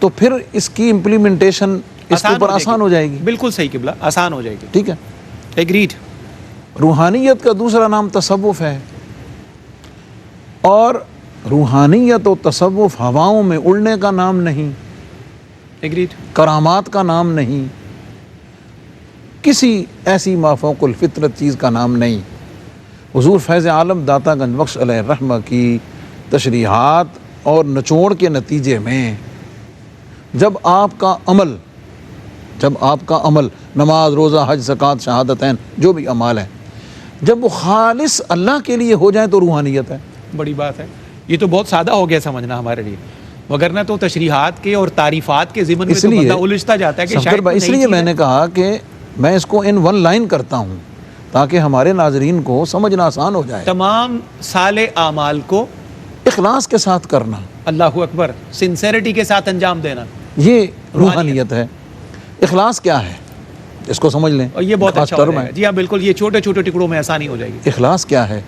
تو پھر اس کی امپلیمنٹیشن اس کے اوپر آسان ہو جائے گی. بالکل صحیح قبلہ, آسان ہو جائے گی. ٹھیک ہے. ایگریڈ. روحانیت کا دوسرا نام تصوف ہے, اور روحانیت و تصوف ہواؤں میں اڑنے کا نام نہیں, ایگریڈ. کرامات کا نام نہیں, کسی ایسی مافوق الفطرت چیز کا نام نہیں. حضور فیض عالم داتا گنج بخش علیہ الرحمہ کی تشریحات اور نچوڑ کے نتیجے میں جب آپ کا عمل نماز, روزہ, حج, زکوٰۃ, شہادتین, جو بھی اعمال ہیں, جب وہ خالص اللہ کے لیے ہو جائیں تو روحانیت ہے. بڑی بات ہے. یہ تو بہت سادہ ہو گیا سمجھنا ہمارے لیے, وگرنہ تو تشریحات کے اور تعریفات کے ضمن میں تو بندہ الجھتا جاتا ہے کہ شاید اس لیے میں نے کہا کہ میں اس کو ان ون لائن کرتا ہوں تاکہ ہمارے ناظرین کو سمجھنا آسان ہو جائے. تمام صالح اعمال کو اخلاص کے ساتھ کرنا, اللہ اکبر, سنسیریٹی کے ساتھ انجام دینا, یہ روحانیت ہے. اخلاص کیا ہے اس کو سمجھ لیں, اور یہ بہت اچھا ٹرم ہے. جی ہاں بالکل, یہ چھوٹے چھوٹے ٹکڑوں میں آسانی ہو جائے گی. اخلاص کیا ہے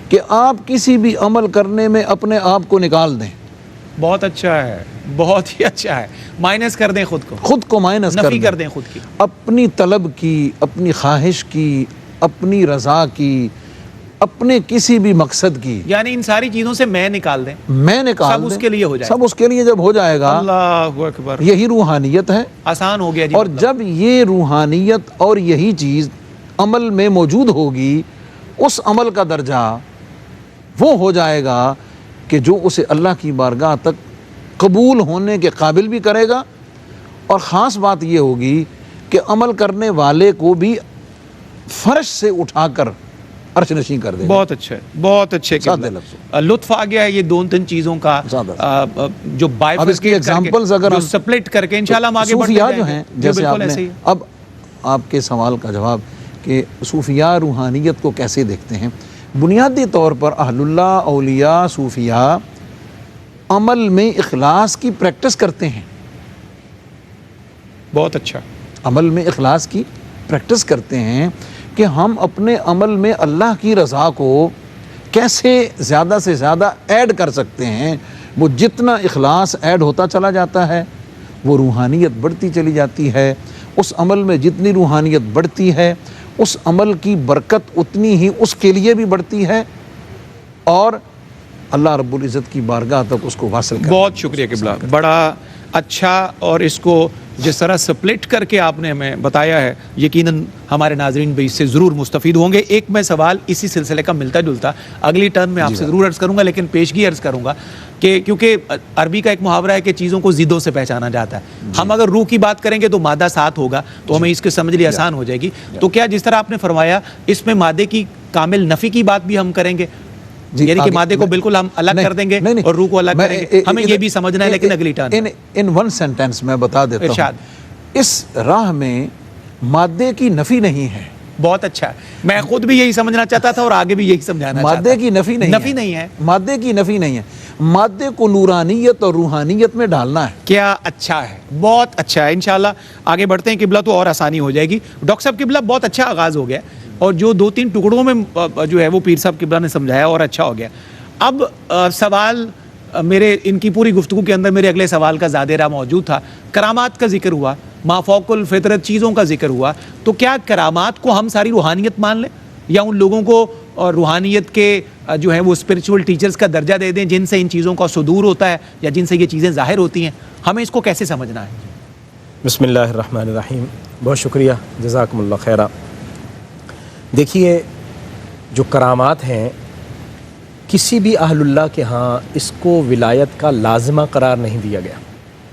کہ آپ کسی بھی عمل کرنے میں اپنے آپ کو نکال دیں. بہت اچھا ہے, بہت ہی اچھا ہے. مائنس کر دیں خود کو مائنس نفی کر دیں خود کی, اپنی طلب کی, اپنی خواہش کی, اپنی رضا کی, اپنے کسی بھی مقصد کی, یعنی ان ساری چیزوں سے میں نکال دیں, سب اس کے لیے ہو جائے, سب اس کے لیے جب ہو جائے گا, اللہ اکبر, یہی روحانیت ہے. آسان ہو گیا جی. اور جب یہ روحانیت اور یہی چیز عمل میں موجود ہوگی, اس عمل کا درجہ وہ ہو جائے گا کہ جو اسے اللہ کی بارگاہ تک قبول ہونے کے قابل بھی کرے گا. اور خاص بات یہ ہوگی کہ عمل کرنے والے کو بھی فرش سے اٹھا کر عرش نشین کر دے گا. بہت اچھا ہے, بہت اچھے. لطف آ گیا ہے یہ دو تین چیزوں کا جو بائیفرکیٹ کر کے, سپلٹ کر کے انشاءاللہ ہم آگے بڑھتے صوفیاء جو ہیں, جیسے آپ نے اب آپ کے سوال کا جواب کہ صوفیاء روحانیت کو کیسے دیکھتے ہیں. بنیادی طور پر اہل اللہ, اولیاء, صوفیاء عمل میں اخلاص کی پریکٹس کرتے ہیں. بہت اچھا. عمل میں اخلاص کی پریکٹس کرتے ہیں کہ ہم اپنے عمل میں اللہ کی رضا کو کیسے زیادہ سے زیادہ ایڈ کر سکتے ہیں. وہ جتنا اخلاص ایڈ ہوتا چلا جاتا ہے وہ روحانیت بڑھتی چلی جاتی ہے. اس عمل میں جتنی روحانیت بڑھتی ہے اس عمل کی برکت اتنی ہی اس کے لیے بھی بڑھتی ہے, اور اللہ رب العزت کی بارگاہ تک اس کو واصل کرتا ہے. بہت شکریہ قبلہ, بڑا اچھا. اور اس کو جس طرح سپلٹ کر کے آپ نے ہمیں بتایا ہے, یقیناً ہمارے ناظرین بھی اس سے ضرور مستفید ہوں گے. ایک میں سوال اسی سلسلے کا ملتا جلتا اگلی ٹرن میں آپ سے ضرور عرض کروں گا, لیکن پیشگی عرض کروں گا کہ کیونکہ عربی کا ایک محاورہ ہے کہ چیزوں کو ضدوں سے پہچانا جاتا ہے. ہم اگر روح کی بات کریں گے تو مادہ ساتھ ہوگا, تو ہمیں اس کے سمجھ لی آسان ہو جائے گی. تو کیا جس طرح آپ نے فرمایا اس میں مادے کی کامل نفی کی بات بھی ہم کریں گے, یعنی کہ مادے کو بالکل ہم الگ کر دیں گے اور روح کو الگ کریں گے, ہمیں یہ بھی سمجھنا ہے. لیکن اگلی ٹرن ان ون سینٹینس میں بتا دیتا ہوں, اس راہ میں مادے کی نفی نہیں ہے. بہت اچھا, میں خود بھی یہی سمجھنا چاہتا تھا اور آگے بھی یہی سمجھانا چاہتا. مادے کی نفی نہیں ہے, مادے کی نفی نہیں ہے, مادے کو نورانیت اور روحانیت میں ڈالنا ہے. کیا اچھا ہے, بہت اچھا ہے. انشاءاللہ آگے بڑھتے ہیں قبلہ, تو اور آسانی ہو جائے گی. ڈاکٹر صاحب قبلہ بہت اچھا آغاز ہو گیا, اور جو دو تین ٹکڑوں میں جو ہے وہ پیر صاحب قبلہ نے سمجھایا اور اچھا ہو گیا. اب سوال میرے ان کی پوری گفتگو کے اندر میرے اگلے سوال کا زادیرہ موجود تھا. کرامات کا ذکر ہوا, مافوق الفطرت چیزوں کا ذکر ہوا, تو کیا کرامات کو ہم ساری روحانیت مان لیں, یا ان لوگوں کو روحانیت کے جو ہے وہ اسپرچول ٹیچرز کا درجہ دے دیں جن سے ان چیزوں کا صدور ہوتا ہے یا جن سے یہ چیزیں ظاہر ہوتی ہیں؟ ہمیں اس کو کیسے سمجھنا ہے؟ بسم اللہ الرحمن الرحیم. بہت شکریہ, جزاکم اللہ خیرہ. دیکھیے, جو کرامات ہیں کسی بھی اہل اللہ کے ہاں اس کو ولایت کا لازمہ قرار نہیں دیا گیا.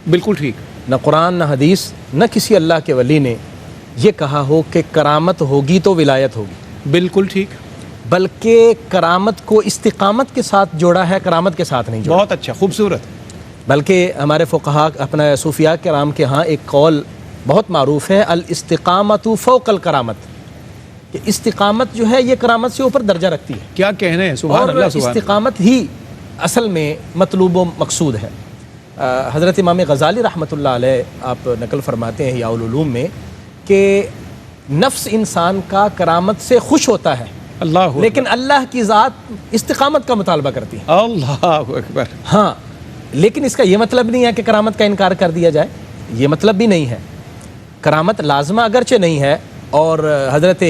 بالکل ٹھیک. نہ قرآن, نہ حدیث, نہ کسی اللہ کے ولی نے یہ کہا ہو کہ کرامت ہوگی تو ولایت ہوگی. بالکل ٹھیک. بلکہ کرامت کو استقامت کے ساتھ جوڑا ہے, کرامت کے ساتھ نہیں جوڑا. بہت اچھا, خوبصورت. بلکہ ہمارے فقہا, اپنا صوفیاء کرام کے ہاں ایک قول بہت معروف ہے, الاستقامت فوق الکرامت, کہ استقامت جو ہے یہ کرامت سے اوپر درجہ رکھتی ہے. کیا کہنے ہیں, سبحان اللہ. اور استقامت ہی اصل میں مطلوب و مقصود ہے. حضرت امام غزالی رحمۃ اللہ علیہ آپ نقل فرماتے ہیں احیاء العلوم میں کہ نفس انسان کا کرامت سے خوش ہوتا ہے, لیکن اللہ کی ذات استقامت کا مطالبہ کرتی ہے. اللہ اکبر. ہاں, لیکن اس کا یہ مطلب نہیں ہے کہ کرامت کا انکار کر دیا جائے، یہ مطلب بھی نہیں ہے۔ کرامت لازمہ اگرچہ نہیں ہے، اور حضرت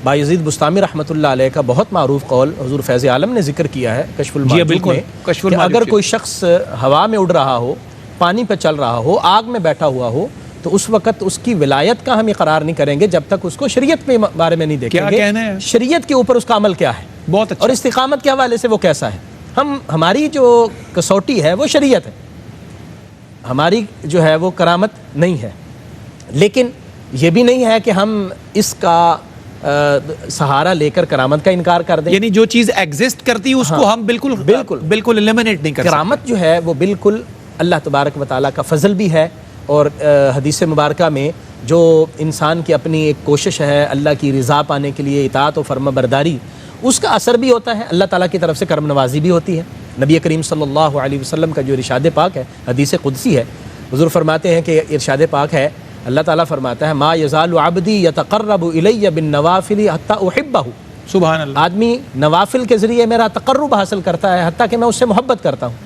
بایزید بستامی رحمۃ اللہ علیہ کا بہت معروف قول حضور فیض عالم نے ذکر کیا ہے کشف المعجوب میں، کہ اگر کوئی شخص ہوا میں اڑ رہا ہو، پانی پہ چل رہا ہو، آگ میں بیٹھا ہوا ہو، تو اس وقت اس کی ولایت کا ہم اقرار نہیں کریں گے جب تک اس کو شریعت کے بارے میں نہیں دیکھیں گے۔ کیا کہنا ہے؟ شریعت کے اوپر اس کا عمل کیا ہے، بہت اچھا، اور استقامت کے حوالے سے وہ کیسا ہے۔ ہماری جو کسوٹی ہے وہ شریعت ہے، ہماری جو ہے وہ کرامت نہیں ہے، لیکن یہ بھی نہیں ہے کہ ہم اس کا سہارا لے کر کرامت کا انکار کر دیں۔ یعنی جو چیز ایگزسٹ کرتی ہے اس کو ہم بالکل ایلیمنیٹ نہیں کر سکتے۔ کرامت جو ہے وہ بالکل اللہ تبارک و تعالیٰ کا فضل بھی ہے، اور حدیث مبارکہ میں جو انسان کی اپنی ایک کوشش ہے اللہ کی رضا پانے کے لیے، اطاعت و فرما برداری، اس کا اثر بھی ہوتا ہے، اللہ تعالیٰ کی طرف سے کرم نوازی بھی ہوتی ہے۔ نبی کریم صلی اللہ علیہ وسلم کا جو ارشاد پاک ہے، حدیث قدسی ہے، حضور فرماتے ہیں کہ ارشاد پاک ہے، اللہ تعالیٰ فرماتا ہے ما یزال عبدی یتقرب الی بالنوافل حتی احبہ۔ سبحان اللہ۔ آدمی نوافل کے ذریعے میرا تقرب حاصل کرتا ہے حتیٰ کہ میں اس سے محبت کرتا ہوں،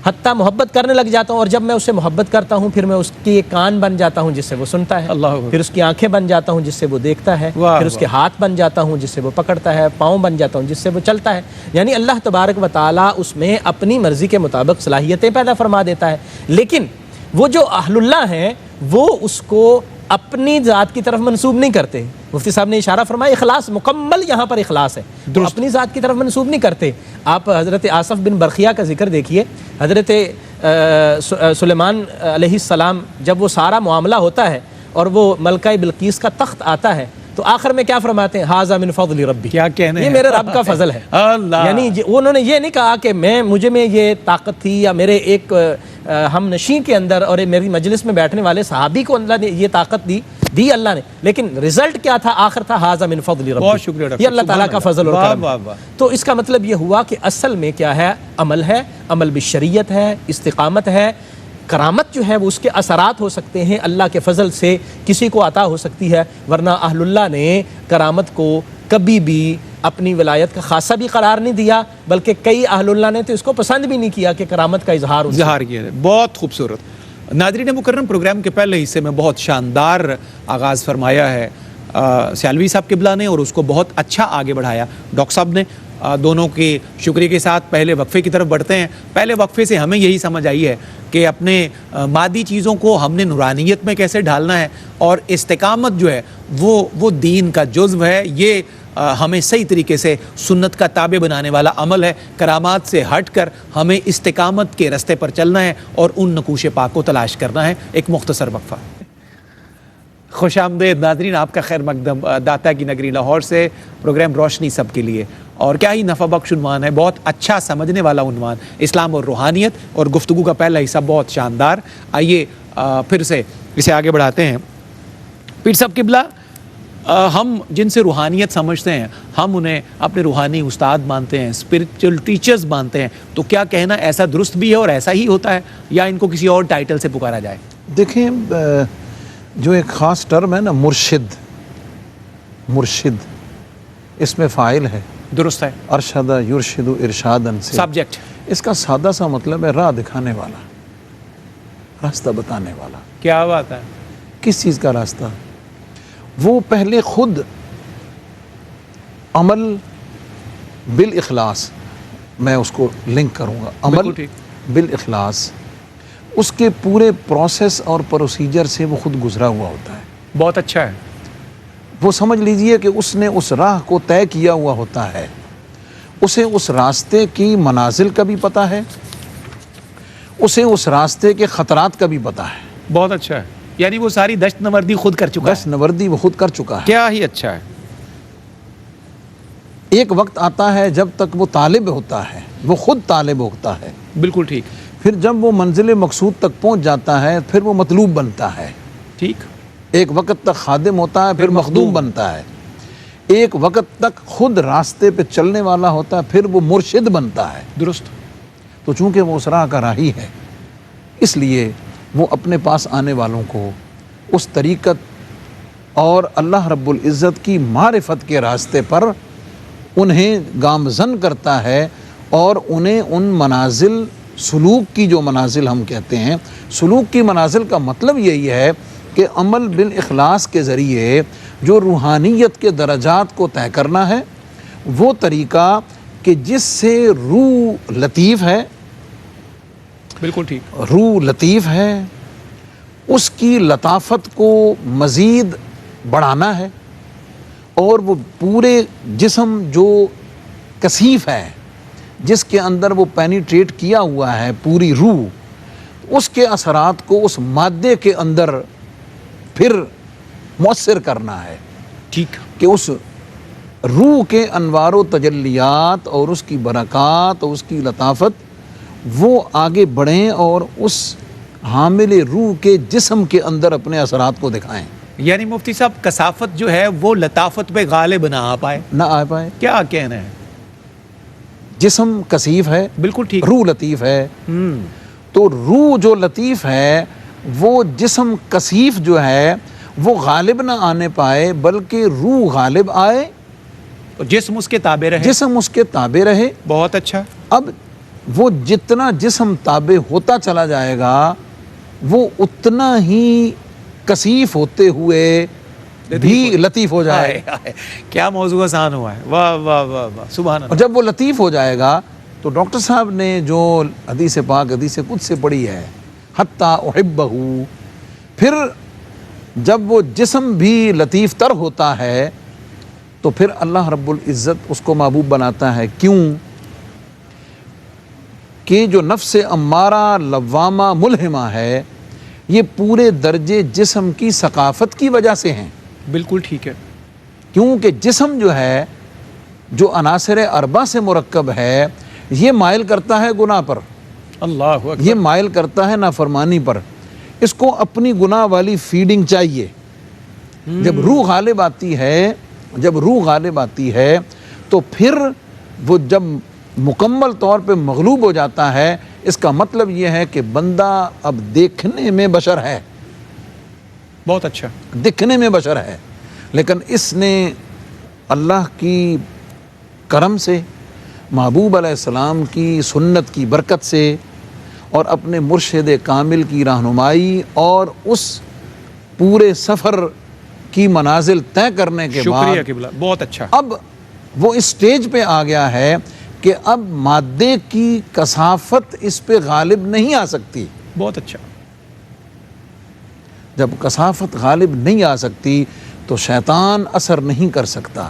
حتیٰ محبت کرنے لگ جاتا ہوں، اور جب میں اس سے محبت کرتا ہوں پھر میں اس کی ایک کان بن جاتا ہوں جس سے وہ سنتا ہے، پھر اس کی آنکھیں بن جاتا ہوں جس سے وہ دیکھتا ہے، پھر اس کے ہاتھ بن جاتا ہوں جس سے وہ پکڑتا ہے، پاؤں بن جاتا ہوں جس سے وہ چلتا ہے۔ یعنی اللہ تبارک و تعالیٰ اس میں اپنی مرضی کے مطابق صلاحیتیں پیدا فرما دیتا ہے، لیکن وہ جو اہل اللہ ہیں وہ اس کو اپنی ذات کی طرف منسوب نہیں کرتے۔ مفتی صاحب نے اشارہ فرمایا اخلاص، مکمل یہاں پر اخلاص ہے، وہ اپنی ذات کی طرف منسوب نہیں کرتے۔ آپ حضرت آصف بن برخیہ کا ذکر دیکھیے، حضرت سلیمان علیہ السلام جب وہ سارا معاملہ ہوتا ہے اور وہ ملکہ بلقیس کا تخت آتا ہے تو آخر میں کیا فرماتے ہیں؟ ھذا من فضل ربی، کیا کہنے ہیں، یہ میرے رب کا فضل ہے۔ یعنی انہوں نے یہ نہیں کہا کہ مجھے میں یہ طاقت تھی، یا میرے ایک ہم نشین کے اندر اور میری مجلس میں بیٹھنے والے صحابی کو اللہ نے یہ طاقت دی اللہ نے، لیکن رزلٹ کیا تھا؟ آخر تھا ھذا من فضل ربی، بہت شکریہ ڈاکٹر، یہ اللہ تعالیٰ کا فضل اور کرم ہے۔ تو اس کا مطلب یہ ہوا کہ اصل میں کیا ہے؟ عمل ہے، عمل بالشریعت ہے، استقامت ہے۔ کرامت جو ہے وہ اس کے اثرات ہو سکتے ہیں، اللہ کے فضل سے کسی کو عطا ہو سکتی ہے، ورنہ اہل اللہ نے کرامت کو کبھی بھی اپنی ولایت کا خاصہ بھی قرار نہیں دیا، بلکہ کئی اہل اللہ نے تو اس کو پسند بھی نہیں کیا کہ کرامت کا اظہار کیا ہے۔ بہت خوبصورت۔ ناظرین مکرم، پروگرام کے پہلے حصے میں بہت شاندار آغاز فرمایا ہے سیالوی صاحب قبلہ نے، اور اس کو بہت اچھا آگے بڑھایا ڈاکٹر صاحب نے۔ دونوں کے شکریہ کے ساتھ پہلے وقفے کی طرف بڑھتے ہیں۔ پہلے وقفے سے ہمیں یہی سمجھ آئی ہے کہ اپنے مادی چیزوں کو ہم نے نورانیت میں کیسے ڈھالنا ہے، اور استقامت جو ہے وہ دین کا جزو ہے، یہ ہمیں صحیح طریقے سے سنت کا تابع بنانے والا عمل ہے۔ کرامات سے ہٹ کر ہمیں استقامت کے رستے پر چلنا ہے اور ان نقوش پاک کو تلاش کرنا ہے۔ ایک مختصر وقفہ۔ خوش آمدید ناظرین، آپ کا خیر مقدم داتا کی نگری لاہور سے، پروگرام روشنی سب کے لیے، اور کیا ہی نفع بخش عنوان ہے، بہت اچھا سمجھنے والا عنوان، اسلام اور روحانیت، اور گفتگو کا پہلا حصہ بہت شاندار۔ آئیے پھر سے اسے آگے بڑھاتے ہیں۔ پیر صاحب قبلہ، ہم جن سے روحانیت سمجھتے ہیں ہم انہیں اپنے روحانی استاد مانتے ہیں، اسپرچل ٹیچرز مانتے ہیں، تو کیا کہنا ایسا درست بھی ہے اور ایسا ہی ہوتا ہے، یا ان کو کسی اور ٹائٹل سے پکارا جائے؟ دیکھیں، جو ایک خاص ٹرم ہے نا، مرشد، اس میں فاعل ہے، درست ہے، ارشد یرشد ارشادن سے سبجیکٹ، اس کا سادہ سا مطلب ہے راہ دکھانے والا، راستہ بتانے والا۔ کیا بات ہے؟ کس چیز کا راستہ؟ وہ پہلے خود عمل بالاخلاص، میں اس کو لنک کروں گا، عمل بالاخلاص، اس کے پورے پروسیس اور پروسیجر سے وہ خود گزرا ہوا ہوتا ہے۔ بہت اچھا ہے۔ وہ سمجھ لیجئے کہ اس نے اس راہ کو طے کیا ہوا ہوتا ہے، اسے اس راستے کی منازل کا بھی پتہ ہے، اسے اس راستے کے خطرات کا بھی پتہ ہے۔ بہت اچھا ہے، یعنی وہ ساری دشت نوردی خود کر چکا ہے۔ دشت نوردی وہ خود کر چکا ہے۔ کیا ہی اچھا ہے۔ ایک وقت آتا ہے جب تک وہ طالب ہوتا ہے، وہ خود طالب ہوتا ہے، بالکل ٹھیک۔ پھر جب وہ منزل مقصود تک پہنچ جاتا ہے پھر وہ مطلوب بنتا ہے۔ ٹھیک۔ ایک وقت تک خادم ہوتا ہے، پھر مخدوم بنتا ہے۔ ایک وقت تک خود راستے پہ چلنے والا ہوتا ہے، پھر وہ مرشد بنتا ہے۔ درست۔ تو چونکہ وہ اس راہ کا راہی ہے، اس لیے وہ اپنے پاس آنے والوں کو اس طریقت اور اللہ رب العزت کی معرفت کے راستے پر انہیں گامزن کرتا ہے، اور انہیں ان منازل سلوک کی جو منازل ہم کہتے ہیں، سلوک کی منازل کا مطلب یہی ہے کہ عمل بالاخلاص کے ذریعے جو روحانیت کے درجات کو طے کرنا ہے، وہ طریقہ کہ جس سے روح لطیف ہے، بالکل ٹھیک، روح لطیف ہے، اس کی لطافت کو مزید بڑھانا ہے، اور وہ پورے جسم جو کثیف ہے، جس کے اندر وہ پینیٹریٹ کیا ہوا ہے پوری روح، اس کے اثرات کو اس مادے کے اندر پھر مؤثر کرنا ہے، ٹھیک، کہ اس روح کے انوار و تجلیات اور اس کی برکات اور اس کی لطافت وہ آگے بڑھیں اور اس حامل روح کے جسم کے اندر اپنے اثرات کو دکھائیں، یعنی مفتی صاحب کثافت جو ہے وہ لطافت پہ غالب نہ آ پائے، نہ آ پائے۔ کیا کہنا ہے؟ جسم کثیف ہے، بالکل ٹھیک، روح لطیف ہے، تو روح جو لطیف ہے وہ جسم کثیف جو ہے وہ غالب نہ آنے پائے، بلکہ روح غالب آئے، جسم اس کے تابع رہے، جسم اس کے تابع رہے۔ بہت اچھا، اب وہ جتنا جسم تابع ہوتا چلا جائے گا وہ اتنا ہی کثیف ہوتے ہوئے بھی لطیف ہو جائے گا، کیا موضوع آسان ہوا ہے، واہ واہ واہ واہ، سبحان اور اللہ۔ جب وہ لطیف ہو جائے گا تو ڈاکٹر صاحب نے جو حدیث پاک حدیث قدس سے پڑھی ہے، حتیٰ احبہ، پھر جب وہ جسم بھی لطیف تر ہوتا ہے تو پھر اللہ رب العزت اس کو محبوب بناتا ہے۔ کیوں؟ کہ جو نفس امارہ لوامہ ملہمہ ہے، یہ پورے درجے جسم کی ثقافت کی وجہ سے ہیں، بالکل ٹھیک ہے، کیونکہ جسم جو ہے جو عناصر اربع سے مرکب ہے، یہ مائل کرتا ہے گناہ پر، اللہ اکبر، یہ مائل کرتا ہے نافرمانی پر، اس کو اپنی گناہ والی فیڈنگ چاہیے۔ جب روح غالب آتی ہے، جب روح غالب آتی ہے تو پھر وہ جب مکمل طور پہ مغلوب ہو جاتا ہے، اس کا مطلب یہ ہے کہ بندہ اب دیکھنے میں بشر ہے، بہت اچھا، دکھنے میں بشر ہے، لیکن اس نے اللہ کی کرم سے، محبوب علیہ السلام کی سنت کی برکت سے اور اپنے مرشد کامل کی رہنمائی اور اس پورے سفر کی منازل طے کرنے کے بعد شکریہ قبلہ، بہت اچھا، اب وہ اس سٹیج پہ آ گیا ہے کہ اب مادے کی کثافت اس پہ غالب نہیں آ سکتی۔ بہت اچھا، جب کثافت غالب نہیں آ سکتی تو شیطان اثر نہیں کر سکتا،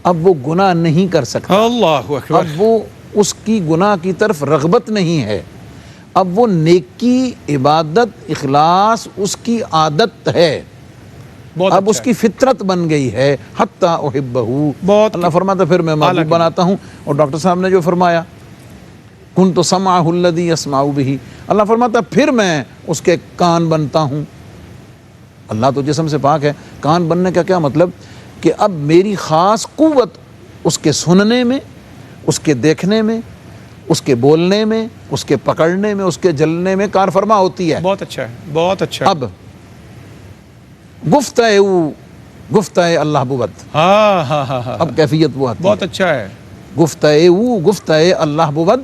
اب وہ گناہ نہیں کر سکتا، اللہ اکبر، اب وہ اس کی گناہ کی طرف رغبت نہیں ہے، اب وہ نیکی، عبادت، اخلاص اس کی عادت ہے، بہت اب اس اچھا، کی فطرت بن گئی ہے۔ حتیٰ احبہ، بہت اللہ فرماتا پھر میں محبوب بناتا ہوں۔ اور ڈاکٹر صاحب نے جو فرمایا کنت سمعہ الذی یسمع بہ، اللہ فرماتا پھر میں اس کے کان بنتا ہوں۔ اللہ تو جسم سے پاک ہے، کان بننے کا کیا مطلب؟ کہ اب میری خاص قوت اس کے سننے میں، اس کے دیکھنے میں، اس کے بولنے میں، اس کے پکڑنے میں، اس کے جلنے میں کار فرما ہوتی ہے۔ بہت اچھا ہے، بہت اچھا، اب گفتہ اللہ بود، ہاں ہاں ہاں ہاں، اب کیفیت وہ آتی بہت ہے، اچھا ہے، گفتہ اللہ بود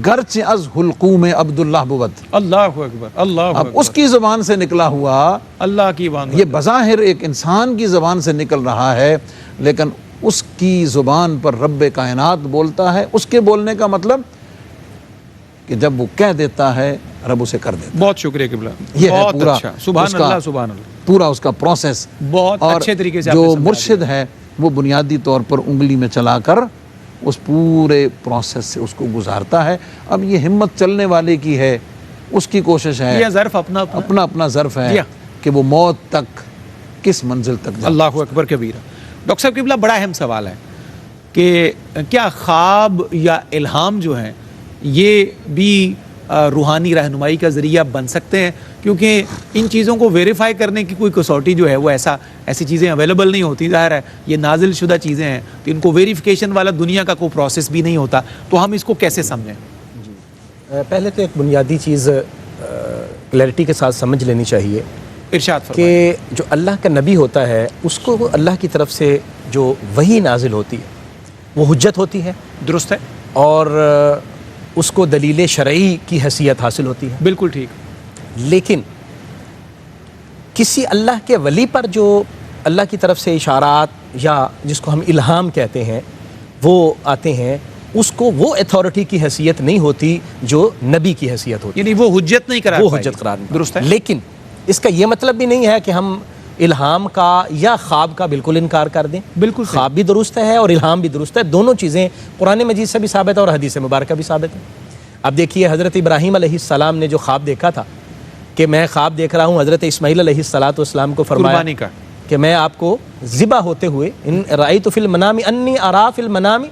گرچہ از حلقوم عبداللہ بود۔ اللہ اکبر، اللہ اب اکبر، اس کی زبان سے نکلا ہوا، اللہ کی بات، یہ بظاہر ایک انسان کی زبان سے نکل رہا ہے، لیکن اس کی زبان پر رب کائنات بولتا ہے۔ اس کے بولنے کا مطلب کہ جب وہ کہہ دیتا ہے رب اسے کر دیتا ہے۔ بہت شکریہ قبلہ، یہ ہے بہت پورا اچھا، سبحان اس کا- اللہ، سبحان اللہ، پورا اس کا پروسیس، بہت اور اچھے طریقے سے آپ نے جو سمجھا مرشد ہے وہ بنیادی طور پر انگلی میں چلا کر اس پورے پروسیس سے اس کو گزارتا ہے۔ اب یہ ہمت چلنے والے کی ہے، اس کی کوشش ہے، یہ ظرف اپنا اپنا، اپنا اپنا ظرف ہے جی ہاں۔ کہ وہ موت تک کس منزل تک جائے۔ اللہ اکبر کبیرہ۔ ڈاکٹر صاحب قبلہ بڑا اہم سوال ہے کہ کیا خواب یا الہام جو ہیں یہ بھی روحانی رہنمائی کا ذریعہ بن سکتے ہیں؟ کیونکہ ان چیزوں کو ویریفائی کرنے کی کوئی کسوٹی جو ہے وہ ایسی چیزیں اویلیبل نہیں ہوتی، ظاہر ہے یہ نازل شدہ چیزیں ہیں تو ان کو ویریفیکیشن والا دنیا کا کوئی پروسیس بھی نہیں ہوتا، تو ہم اس کو کیسے سمجھیں؟ پہلے تو ایک بنیادی چیز کلیئرٹی کے ساتھ سمجھ لینی چاہیے ارشاد فرمائیں۔ کہ جو اللہ کا نبی ہوتا ہے اس کو اللہ کی طرف سے جو وحی نازل ہوتی ہے وہ حجت ہوتی ہے، درست ہے، اور اس کو دلیل شرعی کی حیثیت حاصل ہوتی ہے. بالکل ٹھیک. لیکن کسی اللہ کے ولی پر جو اللہ کی طرف سے اشارات یا جس کو ہم الہام کہتے ہیں وہ آتے ہیں، اس کو وہ اتھارٹی کی حیثیت نہیں ہوتی جو نبی کی حیثیت ہوتی ہے، یعنی وہ حجت نہیں قرار وہ پائے گی. حجت قرار نہیں. درست ہے. لیکن اس کا یہ مطلب بھی نہیں ہے کہ ہم الہام کا یا خواب کا بالکل انکار کر دیں. بالکل صحیح. خواب بھی درست ہے اور الہام بھی درست ہے، دونوں چیزیں قرآن مجید سے بھی ثابت ہے اور حدیث مبارکہ بھی ثابت ہے. اب دیکھیے حضرت ابراہیم علیہ السلام نے جو خواب دیکھا تھا کہ میں خواب دیکھ رہا ہوں، حضرت اسماعیل علیہ السلام کو فرمایا قربانی کا کہ میں آپ کو ذبح ہوتے ہوئے ان رأیت فی المنام انی ارا فی المنام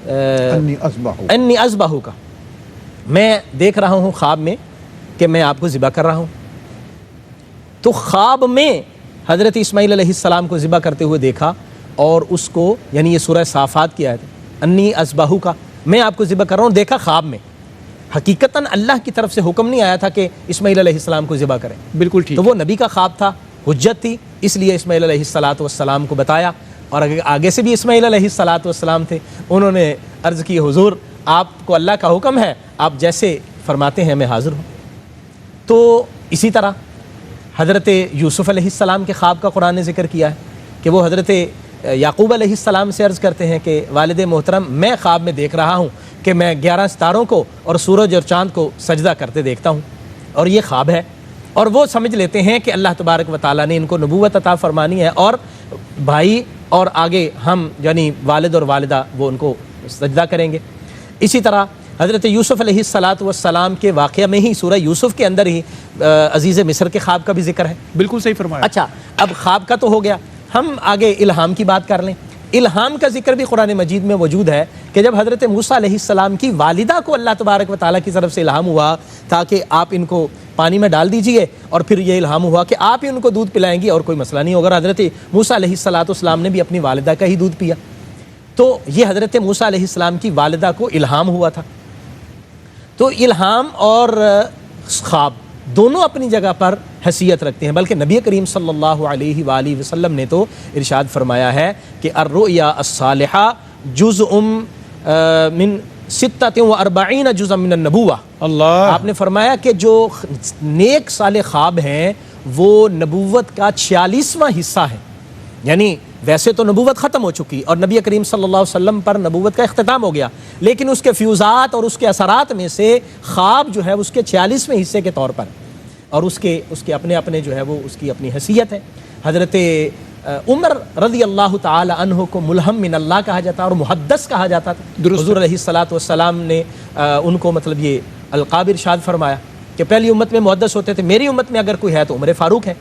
انی اذبحو کا، میں دیکھ رہا ہوں خواب میں کہ میں آپ کو ذبح کر رہا ہوں. تو خواب میں حضرت اسماعیل علیہ السلام کو ذبح کرتے ہوئے دیکھا اور اس کو، یعنی یہ سورہ صافات کی آیت ہے، انی اذبحو کا، میں آپ کو ذبح کر رہا ہوں، دیکھا خواب میں. حقیقتاً اللہ کی طرف سے حکم نہیں آیا تھا کہ اسماعیل علیہ السلام کو ذبح کریں. بالکل ٹھیک. تو وہ نبی کا خواب تھا، حجت تھی، اس لیے اسماعیل علیہ السلام کو بتایا. اور آگے سے بھی اسماعیل علیہ السلام تھے، انہوں نے عرض کی حضور آپ کو اللہ کا حکم ہے، آپ جیسے فرماتے ہیں میں حاضر ہوں. تو اسی طرح حضرت یوسف علیہ السلام کے خواب کا قرآن نے ذکر کیا ہے کہ وہ حضرت یعقوب علیہ السلام سے عرض کرتے ہیں کہ والد محترم میں خواب میں دیکھ رہا ہوں کہ میں 11 ستاروں کو اور سورج اور چاند کو سجدہ کرتے دیکھتا ہوں اور یہ خواب ہے. اور وہ سمجھ لیتے ہیں کہ اللہ تبارک و تعالیٰ نے ان کو نبوت عطا فرمانی ہے اور بھائی اور آگے ہم یعنی والد اور والدہ وہ ان کو سجدہ کریں گے. اسی طرح حضرت یوسف علیہ السلام کے واقعہ میں ہی سورہ یوسف کے اندر ہی عزیز مصر کے خواب کا بھی ذکر ہے. بالکل صحیح فرمایا. اچھا اب خواب کا تو ہو گیا، ہم آگے الہام کی بات کر لیں. الہام کا ذکر بھی قرآن مجید میں موجود ہے کہ جب حضرت موسیٰ علیہ السلام کی والدہ کو اللہ تبارک و تعالیٰ کی طرف سے الہام ہوا تھا کہ آپ ان کو پانی میں ڈال دیجئے، اور پھر یہ الہام ہوا کہ آپ ہی ان کو دودھ پلائیں گی اور کوئی مسئلہ نہیں ہوگا. حضرت موسیٰ علیہ السلام نے بھی اپنی والدہ کا ہی دودھ پیا. تو یہ حضرت موسیٰ علیہ السلام کی والدہ کو الہام ہوا تھا. تو الہام اور خواب دونوں اپنی جگہ پر حیثیت رکھتے ہیں، بلکہ نبی کریم صلی اللہ علیہ وآلہ وسلم نے تو ارشاد فرمایا ہے کہ الرؤیا الصالحہ جزء من 46 جزء من النبوہ. اللہ. آپ نے فرمایا کہ جو نیک صالح خواب ہیں وہ نبوت کا 46واں حصہ ہے. یعنی ویسے تو نبوت ختم ہو چکی اور نبی کریم صلی اللہ علیہ وسلم پر نبوت کا اختتام ہو گیا، لیکن اس کے فیوزات اور اس کے اثرات میں سے خواب جو ہے اس کے 46ویں حصے کے طور پر، اور اس کے اپنے جو ہے وہ اس کی اپنی حیثیت ہے. حضرت عمر رضی اللہ تعالی عنہ کو ملہم من اللہ کہا جاتا اور محدث کہا جاتا تھا. حضور علیہ السلام نے ان کو مطلب یہ القاب ارشاد فرمایا کہ پہلی امت میں محدث ہوتے تھے، میری امت میں اگر کوئی ہے تو عمر فاروق ہے.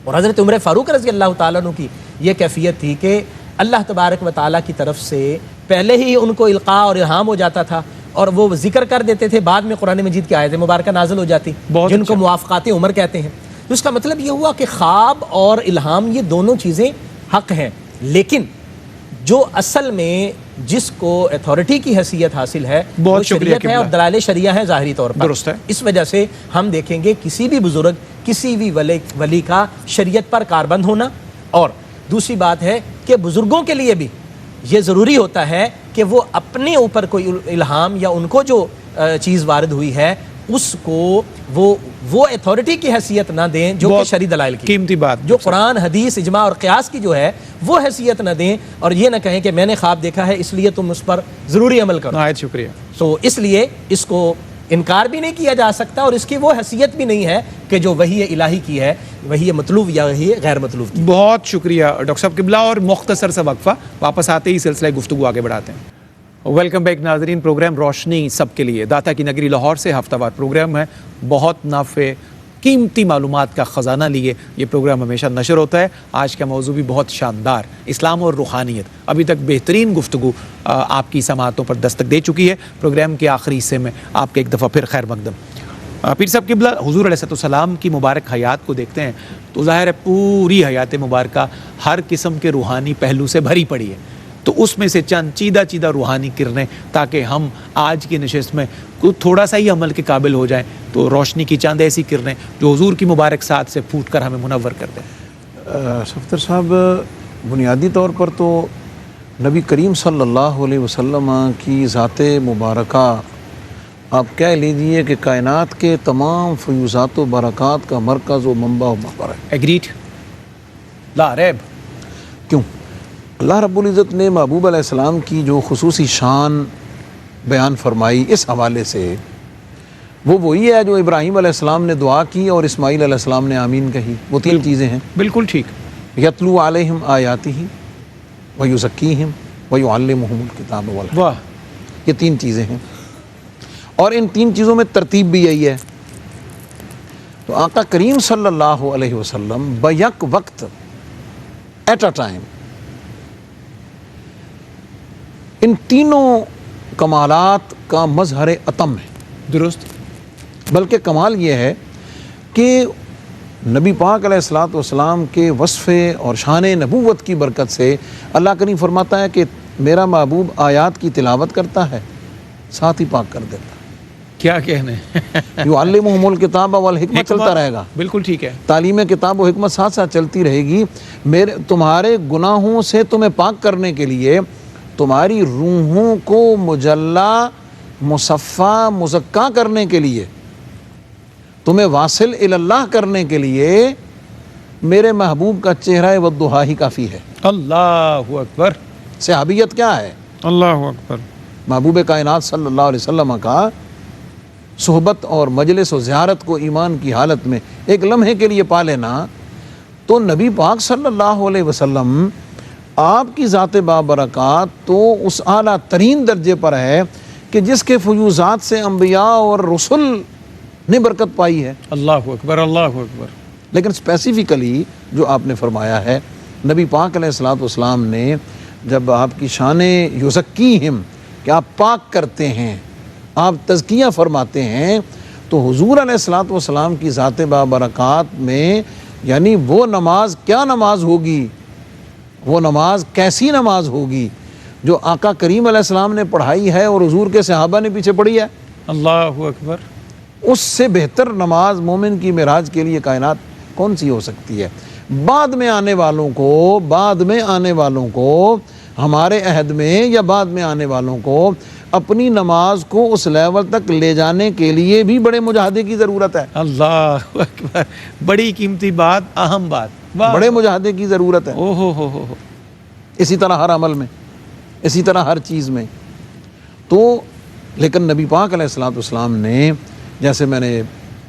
اور حضرت عمر فاروق رضی اللہ تعالیٰ عنہ کی یہ کیفیت تھی کہ اللہ تبارک و تعالیٰ کی طرف سے پہلے ہی ان کو القاء اور الہام ہو جاتا تھا اور وہ ذکر کر دیتے تھے، بعد میں قرآن مجید کی آیت مبارکہ نازل ہو جاتی جن کو موافقات عمر کہتے ہیں. تو اس کا مطلب یہ ہوا کہ خواب اور الہام یہ دونوں چیزیں حق ہیں، لیکن جو اصل میں جس کو اتھارٹی کی حیثیت حاصل ہے وہ شریعت ہے اور دلائل شریعہ ہے ظاہری طور پر. درست ہے. اس وجہ سے ہم دیکھیں گے کسی بھی بزرگ کسی بھی ولی کا شریعت پر کاربند ہونا. اور دوسری بات ہے کہ بزرگوں کے لیے بھی یہ ضروری ہوتا ہے کہ وہ اپنے اوپر کوئی الہام یا ان کو جو چیز وارد ہوئی ہے اس کو وہ اتھارٹی کی حیثیت نہ دیں جو کہ شرعی دلائل کی قیمتی بات، جو قرآن حدیث اجماع اور قیاس کی جو ہے وہ حیثیت نہ دیں، اور یہ نہ کہیں کہ میں نے خواب دیکھا ہے اس لیے تم اس پر ضروری عمل کرو. نہایت شکریہ. تو اس لیے اس کو انکار بھی نہیں کیا جا سکتا اور اس کی وہ حیثیت بھی نہیں ہے کہ جو وحی الہی کی ہے، وحی مطلوب یا وحی غیر مطلوب کی. بہت شکریہ ڈاکٹر صاحب قبلہ. اور مختصر سا وقفہ، واپس آتے ہی سلسلہ گفتگو آگے بڑھاتے ہیں. ویلکم بیک ناظرین. پروگرام روشنی سب کے لیے داتا کی نگری لاہور سے ہفتہ وار پروگرام ہے. بہت نافع قیمتی معلومات کا خزانہ لیے یہ پروگرام ہمیشہ نشر ہوتا ہے. آج کا موضوع بھی بہت شاندار، اسلام اور روحانیت. ابھی تک بہترین گفتگو آپ کی سماعتوں پر دستک دے چکی ہے. پروگرام کے آخری حصے میں آپ کے ایک دفعہ پھر خیر مقدم. پیر صاحب قبلہ، حضور علیہ السلام کی مبارک حیات کو دیکھتے ہیں تو ظاہر ہے پوری حیات مبارکہ ہر قسم کے روحانی پہلو سے بھری پڑی ہے. تو اس میں سے چند چیدہ روحانی کرنیں تاکہ ہم آج کی نشست میں تھوڑا سا ہی عمل کے قابل ہو جائیں، تو روشنی کی چند ایسی کرنیں جو حضور کی مبارک ساتھ سے پھوٹ کر ہمیں منور کر دیں. صفدر صاحب، بنیادی طور پر تو نبی کریم صلی اللہ علیہ وسلم کی ذات مبارکہ آپ کہہ لیجئے کہ کائنات کے تمام فیوزات و برکات کا مرکز و منبع و مقر ہے۔ ایگریڈ، لا ریب۔ کیوں؟ اللہ رب العزت نے محبوب علیہ السلام کی جو خصوصی شان بیان فرمائی اس حوالے سے، وہ وہی ہے جو ابراہیم علیہ السلام نے دعا کی اور اسماعیل علیہ السلام نے آمین کہی۔ وہ تین چیزیں ہیں، بالکل ٹھیک۔ یتلو علیہم آیاتہ ویزکیہم ویعلمہم الکتاب والحکمہ، واہ، یہ تین چیزیں ہیں، اور ان تین چیزوں میں ترتیب بھی یہی ہے۔ تو آقا کریم صلی اللہ علیہ وسلم بیک وقت ایٹ اے ٹائم ان تینوں کمالات کا مظہر اتم ہے۔ درست۔ بلکہ کمال یہ ہے کہ نبی پاک علیہ الصلوۃ والسلام کے وصف اور شان نبوت کی برکت سے اللہ کریم فرماتا ہے کہ میرا محبوب آیات کی تلاوت کرتا ہے، ساتھ ہی پاک کر دیتا ہے۔ کیا کہنے، یعلمہم الکتاب والحکمہ چلتا رہے گا، بالکل ٹھیک ہے۔ تعلیم کتاب و حکمت ساتھ ساتھ چلتی رہے گی۔ تمہارے گناہوں سے تمہیں پاک کرنے کے لیے، تمہاری روحوں کو مجلہ مصفہ مزکا کرنے کے لیے، تمہیں واصل اللہ کرنے کے لیے میرے محبوب کا چہرہ والضحیٰ ہی کافی ہے۔ اللہ اکبر، صحابیت کیا ہے؟ اللہ اکبر۔ محبوب کائنات صلی اللہ علیہ وسلم کا صحبت اور مجلس و زیارت کو ایمان کی حالت میں ایک لمحے کے لیے پا لینا، تو نبی پاک صلی اللہ علیہ وسلم آپ کی ذات بابرکات تو اس اعلیٰ ترین درجے پر ہے کہ جس کے فیوزات سے انبیاء اور رسل نے برکت پائی ہے۔ اللہ اکبر، اللہ اکبر۔ لیکن اسپیسیفکلی جو آپ نے فرمایا ہے، نبی پاک علیہ الصلوۃ والسلام نے جب آپ کی شان یزکیہم کہ آپ پاک کرتے ہیں، آپ تزکیہ فرماتے ہیں، تو حضور علیہ الصلوۃ والسلام کی ذات بابرکات میں یعنی وہ نماز کیا نماز ہوگی، وہ نماز کیسی نماز ہوگی جو آقا کریم علیہ السلام نے پڑھائی ہے اور حضور کے صحابہ نے پیچھے پڑھی ہے۔ اللہ اکبر۔ اس سے بہتر نماز مومن کی معراج کے لیے کائنات کون سی ہو سکتی ہے؟ بعد میں آنے والوں کو ہمارے عہد میں یا بعد میں آنے والوں کو اپنی نماز کو اس لیول تک لے جانے کے لیے بھی بڑے مجاہدے کی ضرورت ہے۔ اللہ اکبر، بڑی قیمتی بات، اہم بات، بڑے مجاہدے کی ضرورت ہے۔ ہو۔ اسی طرح ہر عمل میں، اسی طرح ہر چیز میں۔ تو لیکن نبی پاک علیہ الصلوۃ والسلام نے، جیسے میں نے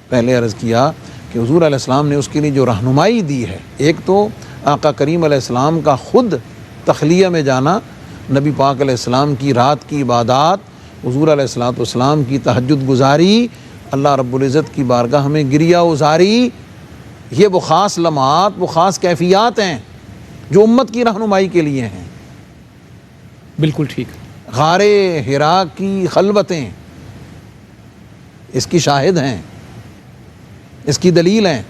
پہلے عرض کیا کہ حضور علیہ السلام نے اس کے لیے جو رہنمائی دی ہے، ایک تو آقا کریم علیہ السلام کا خود تخلیہ میں جانا، نبی پاک علیہ السلام کی رات کی عبادات، حضور علیہ الصلوۃ والسلام کی تہجد گزاری، اللہ رب العزت کی بارگاہ میں گریہ ازاری، یہ وہ خاص لمحات، وہ خاص کیفیات ہیں جو امت کی رہنمائی کے لیے ہیں۔ بالکل ٹھیک۔ غار حرا کی خلوتیں اس کی شاہد ہیں، اس کی دلیل ہیں،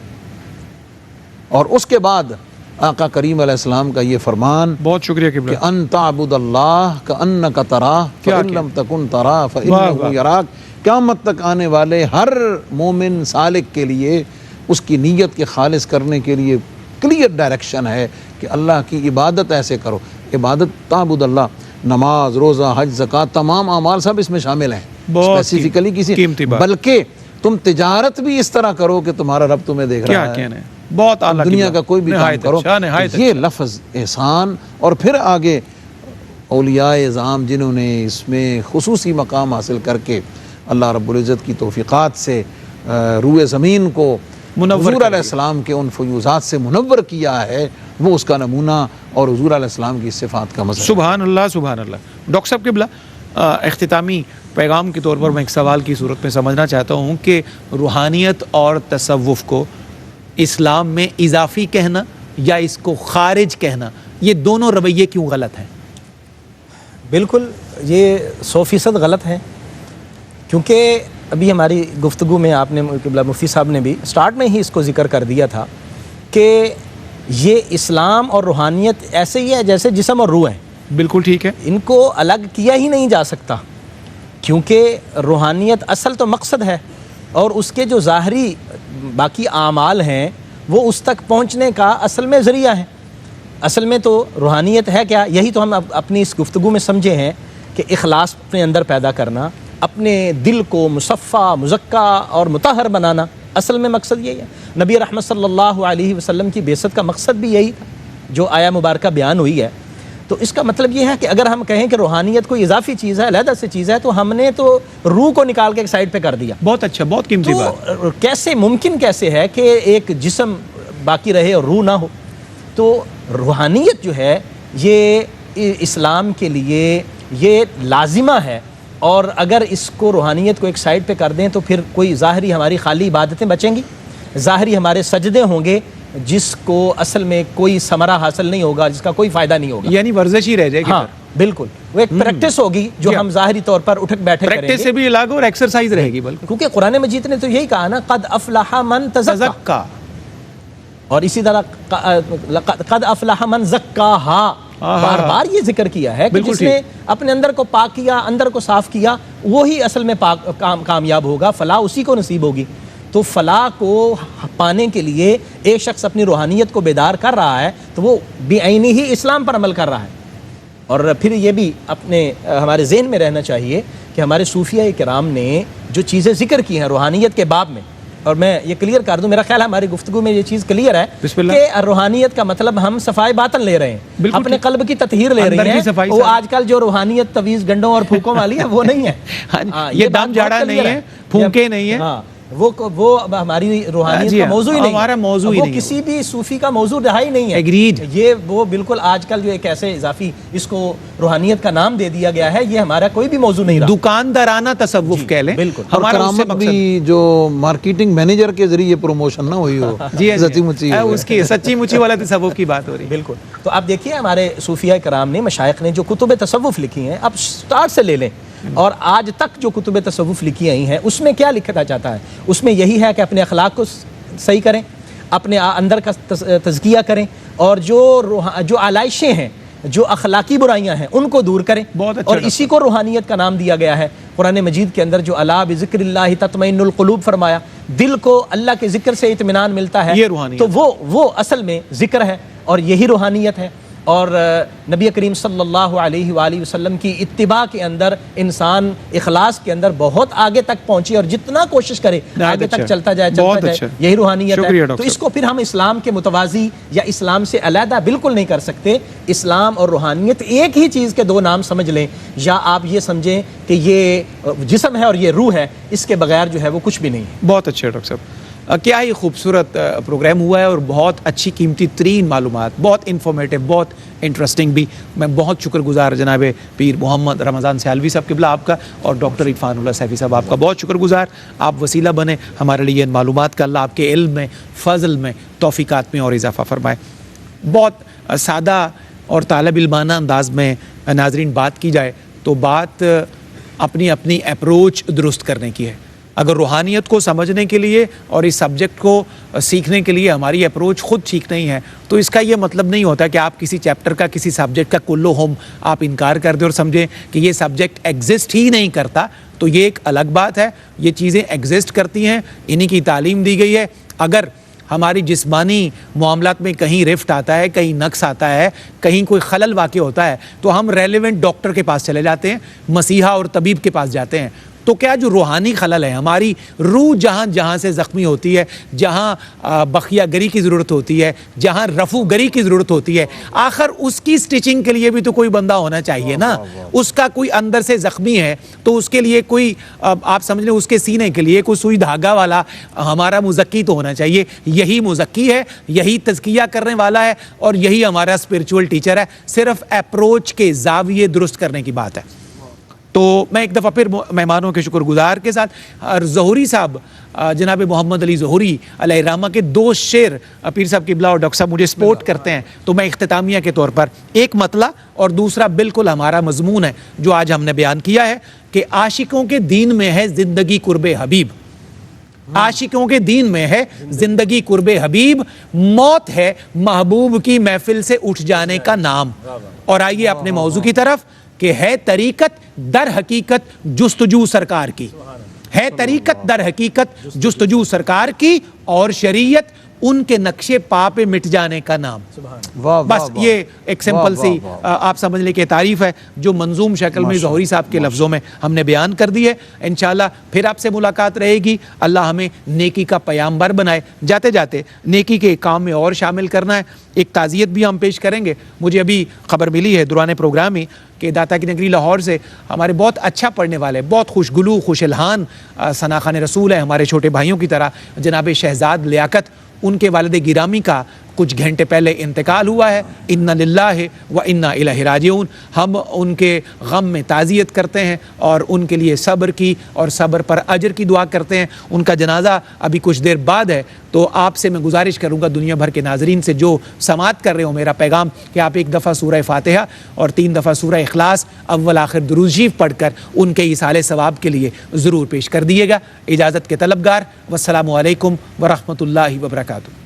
اور اس کے بعد آقا کریم علیہ السلام کا یہ فرمان، بہت شکریہ قبلہ، کہ ان تعبد اللہ کأنک تراہ فإن لم تکن تراہ فإنہ یراک۔ قیامت تک آنے والے ہر مومن سالک کے لیے اس کی نیت کے خالص کرنے کے لیے کلیئر ڈائریکشن ہے کہ اللہ کی عبادت ایسے کرو۔ عبادت تعبد اللہ، نماز، روزہ، حج، زکوٰۃ، تمام اعمال سب اس میں شامل ہیں۔ اسپیسیفکلی کسی، بلکہ تم تجارت بھی اس طرح کرو کہ تمہارا رب تمہیں دیکھ رہا ہے۔ کیا کہنے، بہت اعلیٰ، دنیا کا کوئی بھی کام کرو۔ یہ لفظ احسان، اور پھر آگے اولیاء اعظام جنہوں نے اس میں خصوصی مقام حاصل کر کے اللہ رب العزت کی توفیقات سے روئے زمین کو حضور علیہ السلام کے ان فیوزات سے منور کیا ہے، وہ اس کا نمونہ اور حضور علیہ السلام کی صفات کا مظہر۔ سبحان اللہ، سبحان اللہ۔ ڈاکٹر صاحب قبلہ، اختتامی پیغام کے طور پر میں ایک سوال کی صورت میں سمجھنا چاہتا ہوں کہ روحانیت اور تصوف کو اسلام میں اضافی کہنا یا اس کو خارج کہنا، یہ دونوں رویے کیوں غلط ہیں؟ بالکل یہ 100% غلط ہے، کیونکہ ابھی ہماری گفتگو میں آپ نے قبلہ مفتی صاحب نے بھی سٹارٹ میں ہی اس کو ذکر کر دیا تھا کہ یہ اسلام اور روحانیت ایسے ہی ہے جیسے جسم اور روح ہیں۔ بالکل ٹھیک ہے، ان کو الگ کیا ہی نہیں جا سکتا، کیونکہ روحانیت اصل تو مقصد ہے، اور اس کے جو ظاہری باقی اعمال ہیں وہ اس تک پہنچنے کا اصل میں ذریعہ ہے۔ اصل میں تو روحانیت ہے کیا؟ یہی تو ہم اپنی اس گفتگو میں سمجھے ہیں کہ اخلاص اپنے اندر پیدا کرنا، اپنے دل کو مصفہ مزکا اور مطہر بنانا، اصل میں مقصد یہی ہے۔ نبی رحمت صلی اللہ علیہ وسلم کی بعثت کا مقصد بھی یہی تھا جو آیا مبارکہ بیان ہوئی ہے۔ تو اس کا مطلب یہ ہے کہ اگر ہم کہیں کہ روحانیت کوئی اضافی چیز ہے، علیحدہ سے چیز ہے، تو ہم نے تو روح کو نکال کے ایک سائڈ پہ کر دیا۔ بہت اچھا، بہت قیمتی بات۔ تو کیسے ممکن کیسے ہے کہ ایک جسم باقی رہے اور روح نہ ہو؟ تو روحانیت جو ہے یہ اسلام کے لیے یہ لازمہ ہے، اور اگر اس کو روحانیت کو ایک سائڈ پہ کر دیں تو پھر کوئی ظاہری ہماری خالی عبادتیں بچیں گی، ظاہری ہمارے سجدے ہوں گے جس کو اصل میں کوئی ثمرہ حاصل نہیں ہوگا، جس کا کوئی فائدہ نہیں ہوگا، یعنی ورزش ہی رہ جائے گی۔ ہاں بالکل، وہ ایک پریکٹس ہوگی جو ہم ظاہری طور پر اٹھک بیٹھے کریں گے، پریکٹس سے بھی الگ اور ایکسرسائز رہے گی بالکل، کیونکہ قرآن مجید نے تو یہی کہا نا، قد افلح من تزکا، تزکا، اور اسی طرح قد افلح من زکاہا، بار بار یہ ذکر کیا ہے کہ جس نے اپنے اندر کو پاک کیا، اندر کو صاف کیا، وہی اصل میں کامیاب ہوگا، فلاح اسی کو نصیب ہوگی۔ تو فلاح کو پانے کے لیے ایک شخص اپنی روحانیت کو بیدار کر رہا ہے تو وہ بعینی ہی اسلام پر عمل کر رہا ہے۔ اور پھر یہ بھی اپنے ہمارے ذہن میں رہنا چاہیے کہ ہمارے صوفیہ کرام نے جو چیزیں ذکر کی ہیں روحانیت کے باب میں، اور میں یہ کلیئر کر دوں، میرا خیال ہے ہماری گفتگو میں یہ چیز کلیئر ہے کہ روحانیت کا مطلب ہم صفائی باطن لے رہے ہیں، اپنے قلب کی تطہیر لے رہے ہیں۔ وہ آج کل جو روحانیت تویز گنڈوں اور پھوکوں والی ہے وہ نہیں ہے، یہ دم جھاڑا نہیں ہے، پھونکے نہیں ہے، وہ ہماری روحانیت کا موضوع ہی نہیں، ہمارا موضوع ہی وہ نہیں، کسی بھی صوفی کا موضوع رہا ہی نہیں ہے۔ ایگریڈ۔ یہ وہ بالکل آج کل جو ایک ایسے اضافی اس کو روحانیت کا نام دے دیا گیا ہے، یہ ہمارا کوئی بھی موضوع نہیں رہا، دکاندارانہ تصوف کہہ لیں۔ بالکل، اور کرامت بھی جو مارکیٹنگ مینیجر کے ذریعے پروموشن نہ ہوئی ہو، جی سچی مچی اس کی سچی مچی والا تصوف کی بات ہو رہی ہے۔ بالکل۔ تو آپ دیکھیے ہمارے صوفیہ کرام نے، مشائخ نے جو کتب تصوف لکھی ہیں، اب سٹارٹ سے لے لیں، اور آج تک جو کتب تصوف لکھی آئی ہیں اس میں کیا لکھا جاتا ہے؟ اس میں یہی ہے کہ اپنے اخلاق کو صحیح کریں، اپنے اندر کا تزکیہ کریں، اور جو علائشیں ہیں، جو اخلاقی برائیاں ہیں ان کو دور کریں، اور اسی کو روحانیت کا نام دیا گیا ہے۔ قرآن مجید کے اندر جو الا بذکر اللہ تطمئن القلوب فرمایا، دل کو اللہ کے ذکر سے اطمینان ملتا ہے، تو وہ اصل میں ذکر ہے اور یہی روحانیت ہے۔ اور نبی کریم صلی اللہ علیہ وآلہ وسلم کی اتباع کے اندر انسان اخلاص کے اندر بہت آگے تک پہنچے، اور جتنا کوشش کرے آگے تک چلتا جائے، یہی روحانیت ہے۔ تو اس کو پھر ہم اسلام کے متوازی یا اسلام سے علیحدہ بالکل نہیں کر سکتے۔ اسلام اور روحانیت ایک ہی چیز کے دو نام سمجھ لیں، یا آپ یہ سمجھیں کہ یہ جسم ہے اور یہ روح ہے، اس کے بغیر جو ہے وہ کچھ بھی نہیں ہے۔ بہت اچھا ڈاکٹر صاحب، کیا ہی خوبصورت پروگرام ہوا ہے، اور بہت اچھی قیمتی ترین معلومات، بہت انفارمیٹیو، بہت انٹرسٹنگ بھی۔ میں بہت شکر گزار جناب پیر محمد رمضان سیالوی صاحب قبلہ آپ کا، اور ڈاکٹر عرفان اللہ سیفی صاحب آپ کا بہت شکر گزار۔ آپ وسیلہ بنے ہمارے لیے ان معلومات کا، اللہ آپ کے علم میں، فضل میں، توفیقات میں اور اضافہ فرمائے۔ بہت سادہ اور طالب علمانہ انداز میں ناظرین بات کی جائے تو بات اپنی اپنی اپروچ درست کرنے کی ہے۔ اگر روحانیت کو سمجھنے کے لیے اور اس سبجیکٹ کو سیکھنے کے لیے ہماری اپروچ خود ٹھیک نہیں ہے تو اس کا یہ مطلب نہیں ہوتا کہ آپ کسی چیپٹر کا، کسی سبجیکٹ کا کلو ہم آپ انکار کر دیں اور سمجھیں کہ یہ سبجیکٹ ایگزسٹ ہی نہیں کرتا۔ تو یہ ایک الگ بات ہے، یہ چیزیں ایگزسٹ کرتی ہیں، انہی کی تعلیم دی گئی ہے۔ اگر ہماری جسمانی معاملات میں کہیں رفٹ آتا ہے، کہیں نقص آتا ہے، کہیں کوئی خلل واقع ہوتا ہے تو ہم ریلیونٹ ڈاکٹر کے پاس چلے جاتے ہیں، مسیحا اور طبیب کے پاس جاتے ہیں۔ تو کیا جو روحانی خلل ہے، ہماری روح جہاں جہاں سے زخمی ہوتی ہے، جہاں بخیہ گری کی ضرورت ہوتی ہے، جہاں رفو گری کی ضرورت ہوتی ہے، آخر اس کی سٹیچنگ کے لیے بھی تو کوئی بندہ ہونا چاہیے نا۔ اس کا کوئی اندر سے زخمی ہے تو اس کے لیے کوئی، آپ سمجھ لیں اس کے سینے کے لیے کوئی سوئی دھاگا والا ہمارا مزکی تو ہونا چاہیے۔ یہی مزکی ہے، یہی تزکیہ کرنے والا ہے، اور یہی ہمارا اسپرچول ٹیچر ہے۔ صرف اپروچ کے زاویے درست کرنے کی بات ہے۔ تو میں ایک دفعہ پھر مہمانوں کے شکر گزار کے ساتھ، اور ظہوری صاحب جناب محمد علی ظہوری علیہ الرحمہ کے دو شعر پیر صاحب قبلہ اور ڈاکٹر صاحب مجھے سپورٹ کرتے ہیں، تو میں اختتامیہ کے طور پر ایک مطلع اور دوسرا بالکل ہمارا مضمون ہے جو آج ہم نے بیان کیا ہے کہ عاشقوں کے دین میں ہے زندگی قرب حبیب، عاشقوں کے دین میں ہے زندگی قرب حبیب، موت ہے محبوب کی محفل سے اٹھ جانے کا نام۔ اور آئیے اپنے موضوع کی طرف کہ ہے طریقت در حقیقت جستجو سرکار کی، ہے طریقت در حقیقت جستجو سرکار کی، اور شریعت ان کے نقشے پا پہ مٹ جانے کا نام. واہ بس یہ ایک سمپل سی آپ سمجھ لیں کہ تعریف ہے جو منظوم شکل میں ظہوری صاحب کے لفظوں میں ہم نے بیان کر دی ہے. انشاءاللہ پھر آپ سے ملاقات رہے گی. اللہ ہمیں نیکی کا پیامبر بنائے. جاتے جاتے نیکی کے کام میں اور شامل کرنا ہے. ایک تعزیت بھی ہم پیش کریں گے. مجھے ابھی خبر ملی ہے دوران پروگرام ہی کہ داتا کی نگری لاہور سے ہمارے بہت اچھا پڑھنے والے, بہت خوشگلو خوش الحان ثناخوان رسول ہیں, ہمارے چھوٹے بھائیوں کی طرح, جناب شہزاد لیاقت, ان کے والد گرامی کا کچھ گھنٹے پہلے انتقال ہوا ہے. انا للہ و انا الیہ راجعون. ہم ان کے غم میں تعزیت کرتے ہیں اور ان کے لیے صبر کی اور صبر پر اجر کی دعا کرتے ہیں. ان کا جنازہ ابھی کچھ دیر بعد ہے, تو آپ سے میں گزارش کروں گا دنیا بھر کے ناظرین سے جو سماعت کر رہے ہو میرا پیغام, کہ آپ ایک دفعہ سورہ فاتحہ اور 3 دفعہ سورہ اخلاص اول آخر درود شریف پڑھ کر ان کے ایصال ثواب کے لیے ضرور پیش کر دیے گا. اجازت کے طلبگار. والسلام علیکم ورحمۃ اللہ وبرکاتہ.